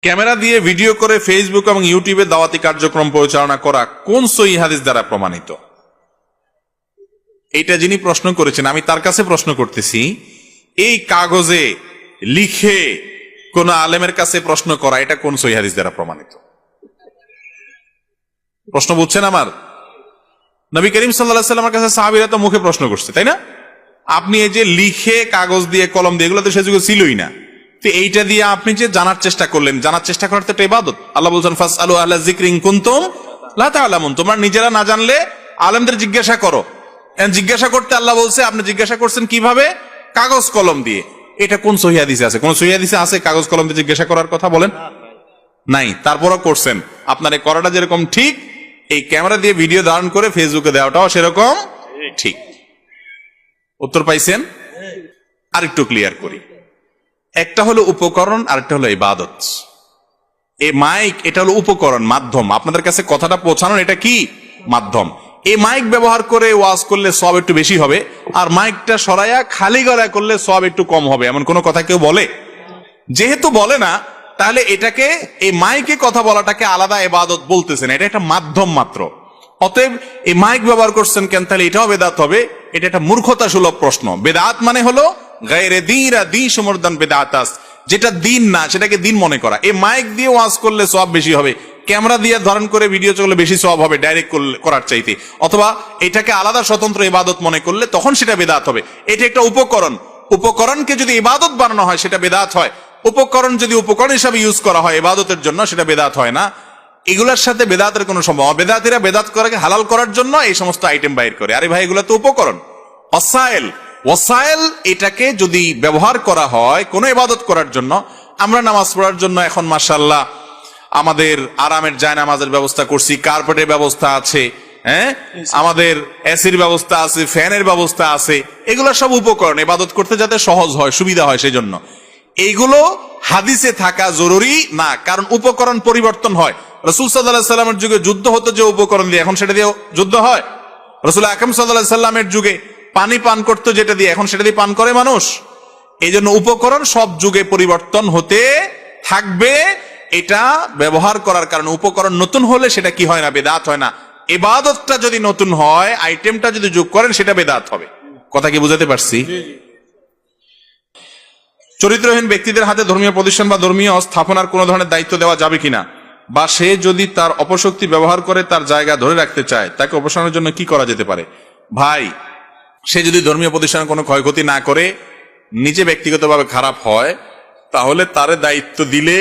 Camera দিয়ে video করে Facebook এবং ইউটিউবে দাওয়াতি কার্যক্রম পরিচালনা করা কোন সহিহ হাদিস দ্বারা প্রমাণিত? এইটা যিনি প্রশ্ন করেছেন আমি তার কাছে প্রশ্ন করতেছি, এই কাগজে লিখে কোন আলেমের কাছে প্রশ্ন করা এটা কোন সহিহ হাদিস দ্বারা প্রমাণিত? প্রশ্ন বুঝছেন আমার? নবী করিম সাল্লাল্লাহু আলাইহি ওয়াসাল্লামের কাছে সাহাবীরা তো মুখে প্রশ্ন করছে, তাই না? আপনি এই যে লিখে কাগজ দিয়ে কলম দিয়ে এগুলো তো সে যুগে ছিলই না, তো এইটা দিয়ে আপনি যে জানার চেষ্টা করলেন, জানার চেষ্টা করার তো একটা ইবাদত। আল্লাহ বলছেন ফাসআলু আহলা যিকরি ইন কুনতুম লা তা'লামুন, তোমরা নিজেরা না জানলে আলেমদের জিজ্ঞাসা করো। জিজ্ঞাসা করতে আল্লাহ বলছে, আপনি জিজ্ঞাসা করছেন কিভাবে? কাগজ কলম দিয়ে। এটা কোন সহিহ হাদিসে আছে? কোন সহিহ হাদিসে আছে কাগজ কলম দিয়ে জিজ্ঞাসা করার কথা? বলেন নাই, তারপরও করছেন। আপনার এই করাটা যেরকম ঠিক, এই ক্যামেরা দিয়ে ভিডিও ধারণ করে ফেসবুকে দেওয়াটাও সেরকম ঠিক। উত্তর পাইছেন? আর একটু ক্লিয়ার করি, একটা হলো উপকরণ, আরেকটা হলো ইবাদত। এই মাইক এটা হলো উপকরণ, মাধ্যম, আপনাদের কাছে কথাটা পৌঁছানোর এটা কি মাধ্যম। এই মাইক ব্যবহার করে ওয়াজ করলে সওয়াব একটু বেশি হবে, আর মাইকটা সরাইয়া খালি গলায় করলে সওয়াব একটু কম হবে, এমন কোন কথা কেউ বলে? যেহেতু বলে না, তাহলে এটাকে, এই মাইকে কথা বলাটাকে আলাদা ইবাদত বলতেছেন, এটা একটা মাধ্যম মাত্র। অতএব এই মাইক ব্যবহার করছেন কেন, তাহলে এটাও বেদাত হবে? এটা একটা মূর্খতা সুলভ প্রশ্ন। বেদাত মানে হলো গায়রে দীরা দী সমর্দান বেদাতাস, যেটা দিন না সেটাকে দিন মনে করা। এই মাইক দিয়ে ওয়াজ করলে সওয়াব বেশি হবে, ক্যামেরা দিয়ে ধারণ করে ভিডিও করলে বেশি সওয়াব হবে ডাইরেক্ট করার চাইতে, অথবা এটাকে আলাদা স্বতন্ত্র ইবাদত মনে করলে তখন সেটা বেদাত হবে। এটা একটা উপকরণ, উপকরণকে যদি ইবাদত বানানো হয় সেটা বেদাত হয়। উপকরণ যদি উপকরণ হিসাবে ইউজ করা হয় ইবাদতের জন্য সেটা বেদাত হয় না। এগুলোর সাথে বেদাতের কোনো সম্ভব, বেদাতিরা বেদাত করাকে হালাল করার জন্য এই সমস্ত আইটেম বাইর করে। আরে ভাই, এগুলো তো উপকরণ, ওয়াসাইল। ওয়াসাইল এটাকে যদি ব্যবহার করা হয় কোনো ইবাদত করার জন্য, আমরা নামাজ পড়ার জন্য এখন মাশাআল্লাহ আমাদের আরামের জায়নামাজের ব্যবস্থা করছি, কার্পেটের ব্যবস্থা আছে, হ্যাঁ, আমাদের এসির ব্যবস্থা আছে, ফ্যানের ব্যবস্থা আছে, এগুলো সব উপকরণ, ইবাদত করতে যাতে সহজ হয়, সুবিধা হয় সেই জন্য। এইগুলো হাদিসে থাকা জরুরি না, কারণ উপকরণ পরিবর্তন হয়। রাসূল সাল্লাল্লাহু আলাইহি সাল্লামের যুগে যুদ্ধ হতো যে উপকরণ দিয়ে, এখন সেটা দিয়ে যুদ্ধ হয়? রাসূল আকরাম সাল্লাল্লাহু আলাইহি সাল্লামের যুগে পানি পান করতো যেটা দিয়ে, এখন সেটা দিয়ে পান করে মানুষ। এই জন্য উপকরণ সব যুগে পরিবর্তন হতে থাকবে। এটা ব্যবহার করার কারণে উপকরণ নতুন হলে সেটা কি হয় না, বেদাত হয় না। ইবাদতটা যদি নতুন হয়, আইটেমটা যদি যোগ করেন সেটা বেদাত হবে। কথা কি বুঝাতে পারছি? চরিত্রহীন ব্যক্তিদের হাতে ধর্মীয় প্রতিষ্ঠান বা ধর্মীয় স্থাপনার কোন ধরনের দায়িত্ব দেওয়া যাবে কিনা, বা সে যদি তার অপশক্তি ব্যবহার করে তার জায়গা ধরে রাখতে চায়, তাকে অপসারণের জন্য কি করা যেতে পারে? ভাই, সে যদি ধর্মীয় প্রতিষ্ঠানের কোনো ক্ষয়ক্ষতি না করে, নিজে ব্যক্তিগতভাবে খারাপ হয়, তাহলে তারে দায়িত্ব দিলে